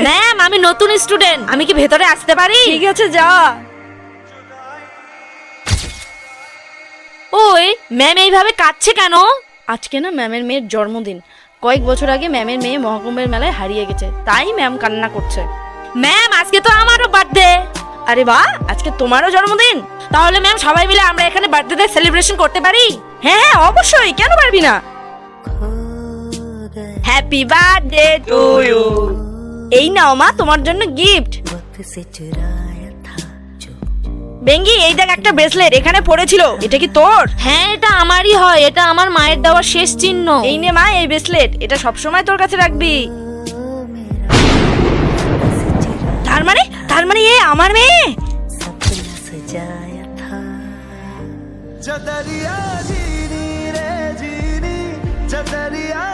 Ma'am, আমি নতুন student, আমি কি ভেতরে আসতে পারি? ঠিক আছে, যা। ওই ম্যাম এইভাবে কাঁদছে কেন? আজকে না ম্যামের মেয়ের জন্মদিন। কয়েক বছর আগে ম্যামের মেয়ে মহাকুম্ভের মেলায় হারিয়ে গেছে, তাই ম্যাম কান্না করছে। ম্যাম, আজকে তো আমারও বার্থডে। আরে বাহ, আজকে তোমারও জন্মদিন? তাহলে ম্যাম সবাই মিলে আমরা এখানে বার্থডে সেলিব্রেশন করতে পারি? হ্যাঁ হ্যাঁ, অবশ্যই, কেন পারবি না। Happy birthday to you. এই নাও মা, তোমার জন্য গিফট। বেঙ্গি, এই দেখ একটা ব্রেসলেট এখানে পড়েছিল, এটা কি তোর? হ্যাঁ, এটা আমারই হয়, এটা আমার মায়ের দেওয়া শেষ চিহ্ন। এই নে মা, এই ব্রেসলেট, এটা সবসময় তোর কাছে রাখবি। তার মানে এ আমার মেয়ে। जदरिया जीनी रे जीनी जदरिया